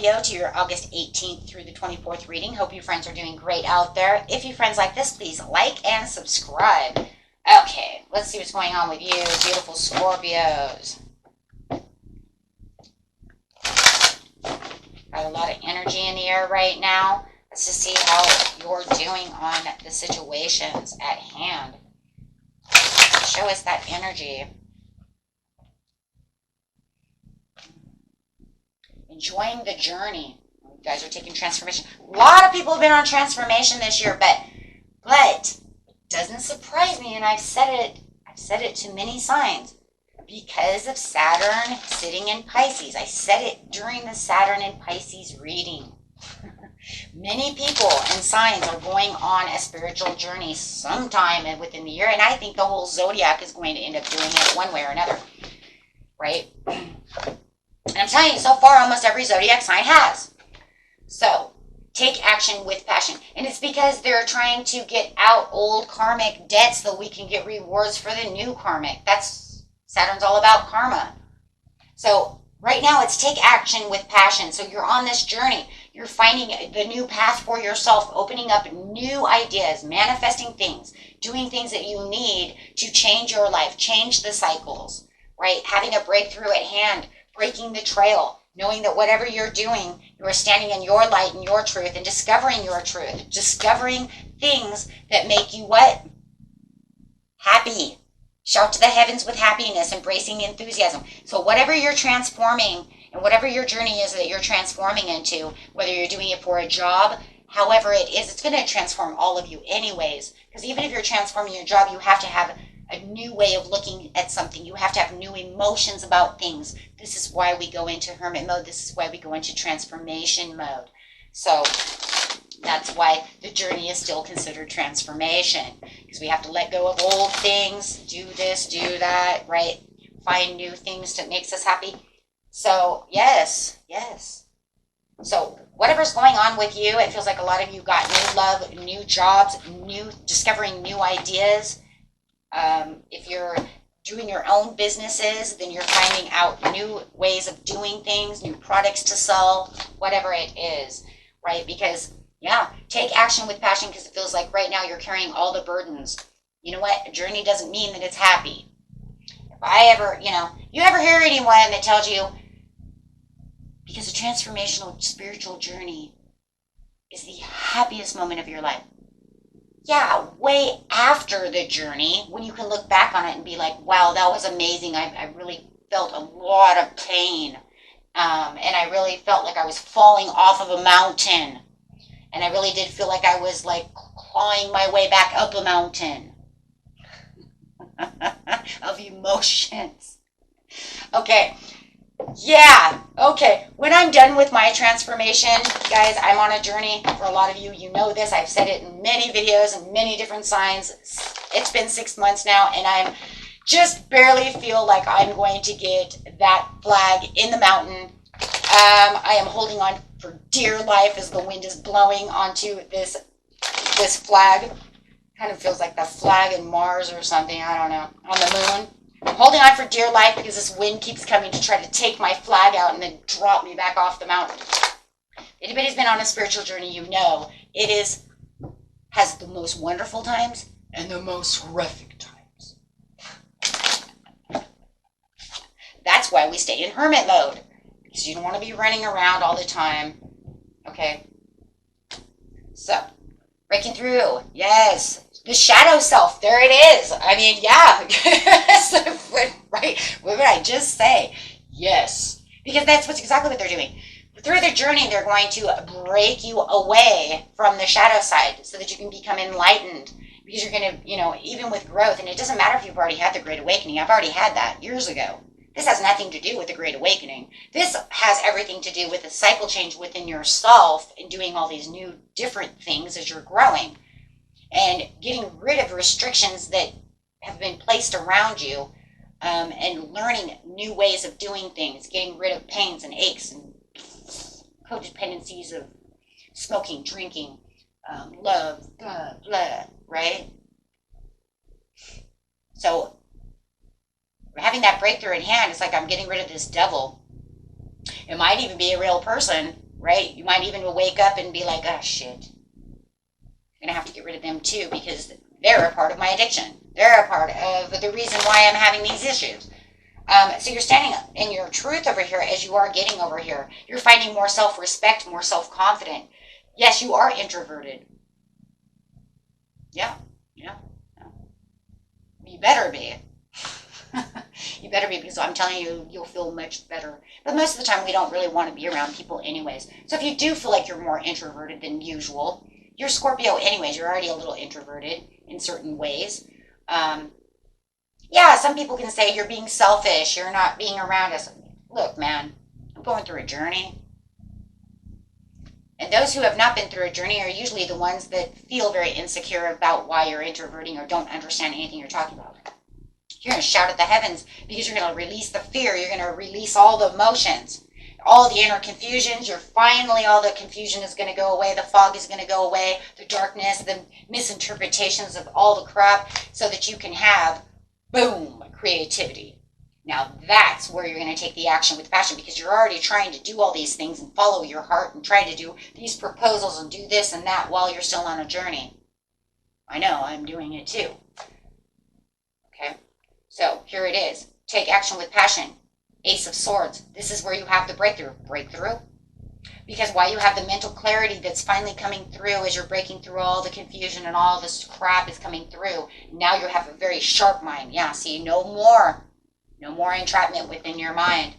Scorpio, to your August 18th through the 24th reading. Hope you friends are doing great out there. If you friends like this, please like and subscribe. Okay, let's see what's going on with you, beautiful Scorpios. Got a lot of energy in the air right now. Let's just see how you're doing on the situations at hand. Show us that energy. Enjoying the journey. You guys are taking transformation. A lot of people have been on transformation this year, but doesn't surprise me, and I've said it to many signs. Because of Saturn sitting in Pisces. I said it during the Saturn in Pisces reading. Many people and signs are going on a spiritual journey sometime within the year, and I think the whole zodiac is going to end up doing it one way or another, right? And I'm telling you, so far, almost every zodiac sign has. So, take action with passion. And it's because they're trying to get out old karmic debts so we can get rewards for the new karmic. Saturn's all about karma. So, right now, it's take action with passion. So, you're on this journey. You're finding the new path for yourself, opening up new ideas, manifesting things, doing things that you need to change your life, change the cycles, right? Having a breakthrough at hand, breaking the trail, knowing that whatever you're doing, you are standing in your light and your truth and discovering your truth, discovering things that make you what? Happy. Shout to the heavens with happiness, embracing enthusiasm. So whatever you're transforming and whatever your journey is that you're transforming into, whether you're doing it for a job, however it is, it's going to transform all of you anyways. Because even if you're transforming your job, you have to have a new way of looking at something. You have to have new emotions about things. This is why we go into hermit mode. This is why we go into transformation mode. So that's why the journey is still considered transformation, because we have to let go of old things, do this, do that, right? Find new things that makes us happy. So yes. So whatever's going on with you, it feels like a lot of you got new love, new jobs, discovering new ideas. If you're doing your own businesses, then you're finding out new ways of doing things, new products to sell, whatever it is, right? Because, yeah, take action with passion, because it feels like right now you're carrying all the burdens. You know what? A journey doesn't mean that it's happy. If I ever, you ever hear anyone that tells you, because a transformational spiritual journey is the happiest moment of your life. Yeah, way after the journey, when you can look back on it and be like, wow, that was amazing. I really felt a lot of pain. And I really felt like I was falling off of a mountain. And I really did feel like I was like clawing my way back up a mountain of emotions. Okay. Yeah, okay. When I'm done with my transformation, guys, I'm on a journey. For a lot of you, you know this. I've said it in many videos and many different signs. It's been 6 months now, and I'm just barely feel like I'm going to get that flag in the mountain. I am holding on for dear life as the wind is blowing onto this flag. Kind of feels like the flag in Mars or something, I don't know, on the moon. I'm holding on for dear life because this wind keeps coming to try to take my flag out and then drop me back off the mountain. If anybody's been on a spiritual journey, you know it has the most wonderful times and the most horrific times. That's why we stay in hermit mode, because you don't want to be running around all the time. Okay? So, breaking through. Yes. The shadow self, there it is. I mean, yeah. Right? What did I just say? Yes. Because that's exactly what they're doing. Through the journey, they're going to break you away from the shadow side so that you can become enlightened. Because you're going to, even with growth, and it doesn't matter if you've already had the Great Awakening. I've already had that years ago. This has nothing to do with the Great Awakening. This has everything to do with the cycle change within yourself and doing all these new different things as you're growing. And getting rid of restrictions that have been placed around you, and learning new ways of doing things, getting rid of pains and aches and codependencies of smoking, drinking, love, blah, blah, right? So having that breakthrough in hand, it's like I'm getting rid of this devil. It might even be a real person, right? You might even wake up and be like, oh, shit. I'm going to have to get rid of them too because they're a part of my addiction. They're a part of the reason why I'm having these issues. So you're standing in your truth over here as you are getting over here. You're finding more self-respect, more self-confident. Yes, you are introverted. Yeah. You better be. You better be, because I'm telling you, you'll feel much better. But most of the time, we don't really want to be around people anyways. So if you do feel like you're more introverted than usual, you're Scorpio anyways. You're already a little introverted in certain ways. Yeah, some people can say you're being selfish. You're not being around us. Look, man, I'm going through a journey. And those who have not been through a journey are usually the ones that feel very insecure about why you're introverting or don't understand anything you're talking about. You're going to shout at the heavens because you're going to release the fear. You're going to release all the emotions, all the inner confusions. Finally, all the confusion is going to go away. The fog is going to go away. The darkness, the misinterpretations of all the crap, so that you can have, boom, creativity. Now that's where you're going to take the action with passion, because you're already trying to do all these things and follow your heart and try to do these proposals and do this and that while you're still on a journey. I know, I'm doing it too. Okay, so here it is. Take action with passion. Ace of Swords. This is where you have the breakthrough. Breakthrough. Because while you have the mental clarity that's finally coming through as you're breaking through all the confusion and all this crap is coming through, now you have a very sharp mind. Yeah, see, no more entrapment within your mind.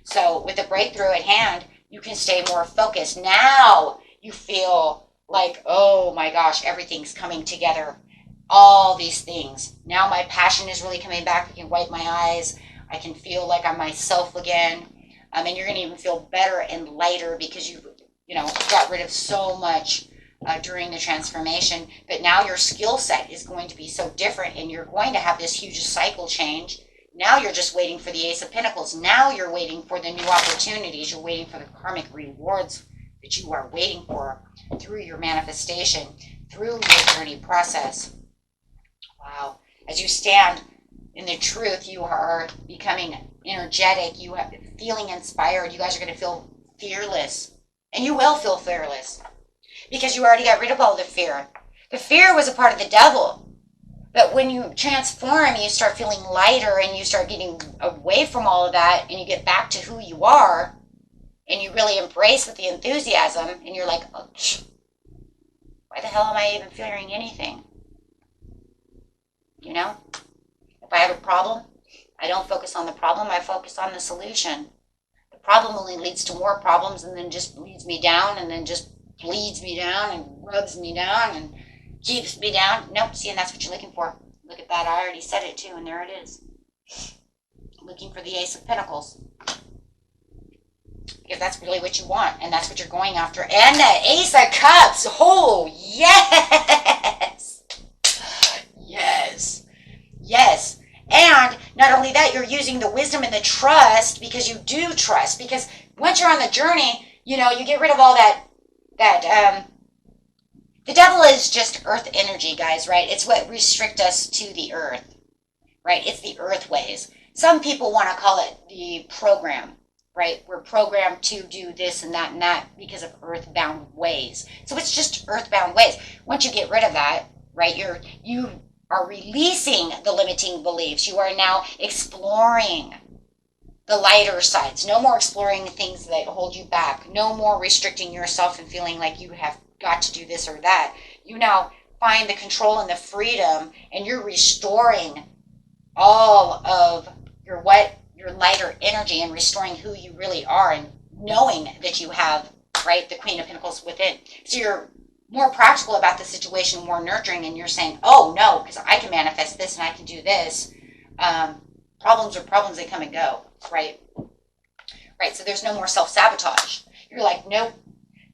So with the breakthrough at hand, you can stay more focused. Now you feel like, oh my gosh, everything's coming together. All these things. Now my passion is really coming back. I can wipe my eyes. I can feel like I'm myself again. And you're going to even feel better and lighter because you got rid of so much during the transformation. But now your skill set is going to be so different, and you're going to have this huge cycle change. Now you're just waiting for the Ace of Pentacles. Now you're waiting for the new opportunities. You're waiting for the karmic rewards that you are waiting for through your manifestation, through your journey process. Wow. As you stand in the truth, you are becoming energetic. You are feeling inspired. You guys are going to feel fearless. And you will feel fearless because you already got rid of all the fear. The fear was a part of the devil. But when you transform, you start feeling lighter and you start getting away from all of that and you get back to who you are and you really embrace with the enthusiasm and you're like, oh, why the hell am I even fearing anything? You know? If I have a problem, I don't focus on the problem, I focus on the solution. The problem only leads to more problems and then just leads me down and then just bleeds me down and rubs me down and keeps me down. Nope, see, and that's what you're looking for. Look at that, I already said it too, and there it is. Looking for the Ace of Pentacles. If that's really what you want, and that's what you're going after. And the Ace of Cups. Oh, yes. Yes. Yes. And not only that, you're using the wisdom and the trust because you do trust. Because once you're on the journey, you get rid of all that the devil is just earth energy, guys, right? It's what restrict us to the earth, right? It's the earth ways. Some people want to call it the program, right? We're programmed to do this and that because of earthbound ways. So it's just earthbound ways. Once you get rid of that, right, you are releasing the limiting beliefs. You are now exploring the lighter sides. No more exploring things that hold you back. No more restricting yourself and feeling like you have got to do this or that. You now find the control and the freedom, and you're restoring all of your lighter energy and restoring who you really are and knowing that you have, right, the Queen of Pentacles within. So you're more practical about the situation, more nurturing, and you're saying, oh no, because I can manifest this and I can do this. Problems are problems, they come and go, right? Right, so there's no more self-sabotage. You're like, nope.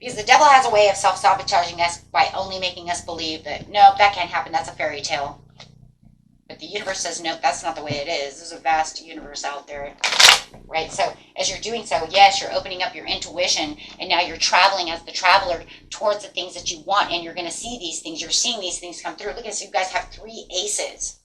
Because the devil has a way of self-sabotaging us by only making us believe that, nope, that can't happen, that's a fairy tale. But the universe says, nope, that's not the way it is. There's a vast universe out there, right? So as you're doing so, yes, you're opening up your intuition, and now you're traveling as the traveler towards the things that you want, and you're going to see these things. You're seeing these things come through. Look at this, you guys have 3 aces.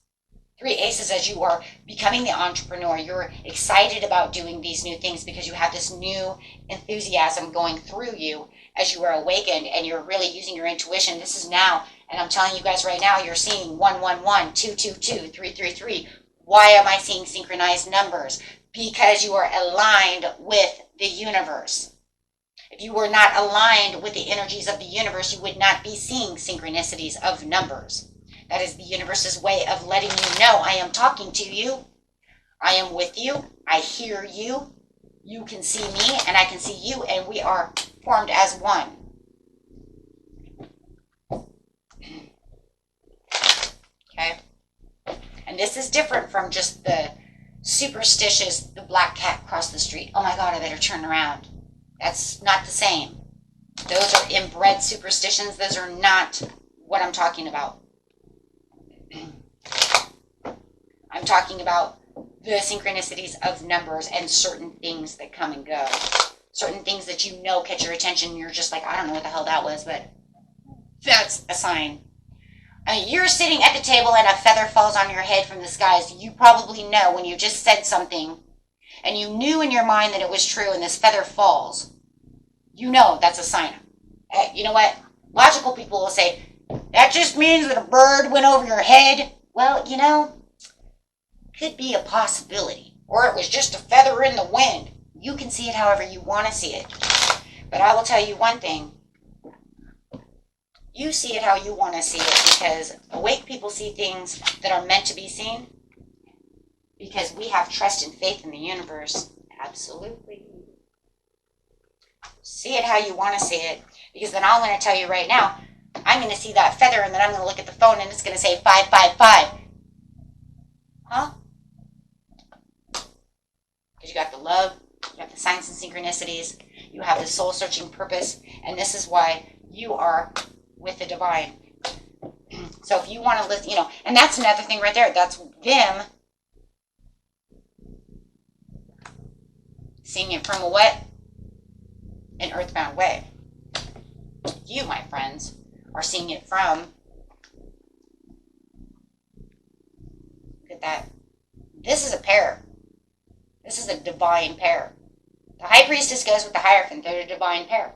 Three aces as you are becoming the entrepreneur. You're excited about doing these new things because you have this new enthusiasm going through you as you are awakened and you're really using your intuition. This is now, and I'm telling you guys right now, you're seeing 111, 222, 333. Why am I seeing synchronized numbers? Because you are aligned with the universe. If you were not aligned with the energies of the universe, you would not be seeing synchronicities of numbers. That is the universe's way of letting you know I am talking to you. I am with you. I hear you. You can see me and I can see you, and we are formed as one. Okay? And this is different from just the superstitious, the black cat crossed the street. Oh my God, I better turn around. That's not the same. Those are inbred superstitions. Those are not what I'm talking about. I'm talking about the synchronicities of numbers and certain things that come and go. Certain things that you know catch your attention and you're just like, I don't know what the hell that was, but that's a sign. You're sitting at the table and a feather falls on your head from the skies. You probably know when you just said something and you knew in your mind that it was true and this feather falls. You know that's a sign. You know what? Logical people will say, that just means that a bird went over your head. Well, you know, could be a possibility. Or it was just a feather in the wind. You can see it however you want to see it. But I will tell you one thing. You see it how you want to see it, because awake people see things that are meant to be seen because we have trust and faith in the universe. Absolutely. See it how you want to see it, because then I'm going to tell you right now, I'm going to see that feather and then I'm going to look at the phone and it's going to say 555. Huh? Because you got the love, you have the signs and synchronicities, you have the soul-searching purpose, and this is why you are with the divine. So if you want to listen, and that's another thing right there. That's them seeing it from a what? An earthbound way. You, my friends, are seeing it from, look at that. This is a pair. This is a divine pair. The high priestess goes with the Hierophant. They're a divine pair.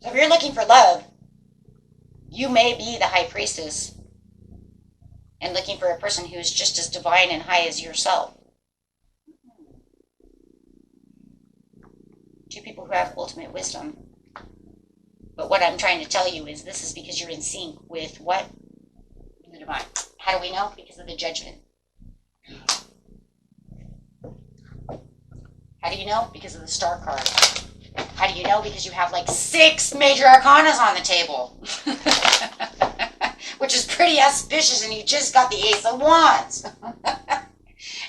So if you're looking for love, you may be the high priestess and looking for a person who is just as divine and high as yourself. Two people who have ultimate wisdom. But what I'm trying to tell you is this is because you're in sync with what? The divine. How do we know? Because of the judgment. How do you know? Because of the star card. How do you know? Because you have like 6 major arcanas on the table. Which is pretty auspicious, and you just got the Ace of Wands.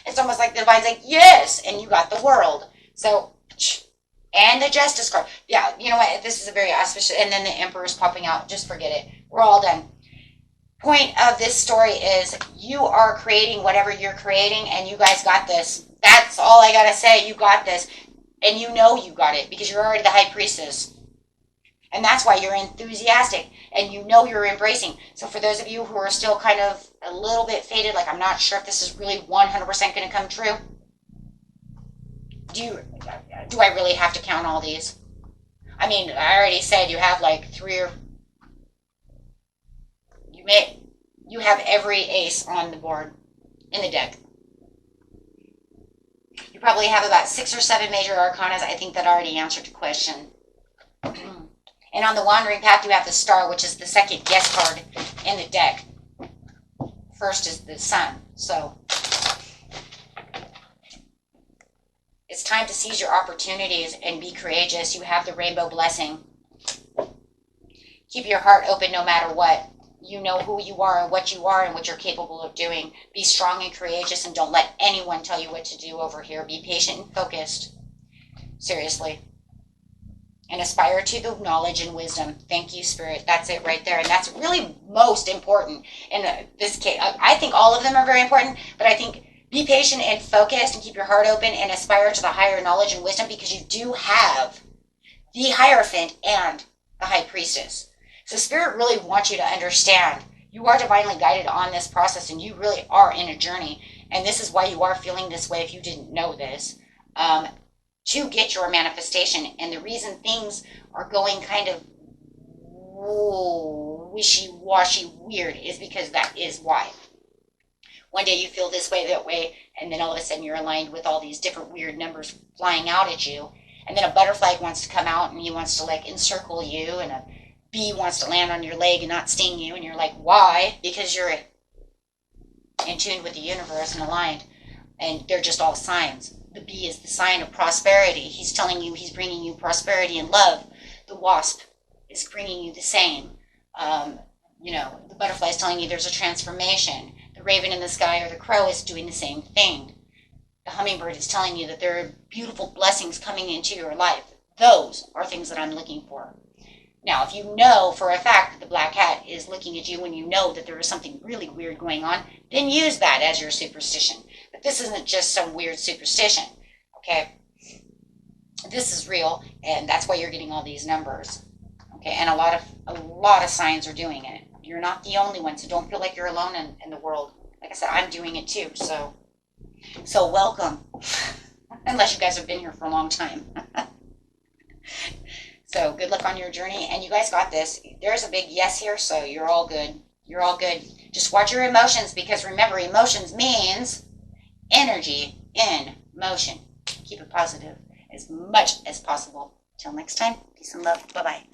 It's almost like the divine's like, yes, and you got the World. So, and the Justice card. Yeah, you know what? This is a very auspicious, and then the Emperor's popping out. Just forget it. We're all done. Point of this story is you are creating whatever you're creating, and you guys got this. That's all I gotta say. You got this. And you know you got it because you're already the high priestess. And that's why you're enthusiastic and you know you're embracing. So for those of you who are still kind of a little bit faded, like I'm not sure if this is really 100% going to come true. Do I really have to count all these? I mean, I already said you have like 3 or... You have every ace on the board in the deck. You probably have about 6 or 7 major arcanas. I think that already answered the question. And on the wandering path, you have the star, which is the second guest card in the deck. First is the sun. So it's time to seize your opportunities and be courageous. You have the rainbow blessing. Keep your heart open no matter what. You know who you are and what you're capable of doing. Be strong and courageous, and don't let anyone tell you what to do over here. Be patient and focused. Seriously. And aspire to the knowledge and wisdom. Thank you, Spirit. That's it right there. And that's really most important in this case. I think all of them are very important, but I think be patient and focused and keep your heart open and aspire to the higher knowledge and wisdom, because you do have the Hierophant and the High Priestess. So Spirit really wants you to understand You are divinely guided on this process, and you really are in a journey. And this is why you are feeling this way if you didn't know this, to get your manifestation. And the reason things are going kind of wishy-washy weird is because that is why. One day you feel this way, that way, and then all of a sudden you're aligned with all these different weird numbers flying out at you. And then a butterfly wants to come out and he wants to like encircle you, and a bee wants to land on your leg and not sting you. And you're like, why? Because you're in tune with the universe and aligned. And they're just all signs. The bee is the sign of prosperity. He's telling you he's bringing you prosperity and love. The wasp is bringing you the same. The butterfly is telling you there's a transformation. The raven in the sky or the crow is doing the same thing. The hummingbird is telling you that there are beautiful blessings coming into your life. Those are things that I'm looking for. Now, if you know for a fact that the black cat is looking at you when you know that there is something really weird going on, then use that as your superstition. But this isn't just some weird superstition, okay? This is real, and that's why you're getting all these numbers, okay? And a lot of signs are doing it. You're not the only one, so don't feel like you're alone in the world. Like I said, I'm doing it too, so welcome. Unless you guys have been here for a long time. So good luck on your journey, and you guys got this. There's a big yes here, so you're all good. You're all good. Just watch your emotions, because remember, emotions means energy in motion. Keep it positive as much as possible. Till next time, peace and love. Bye-bye.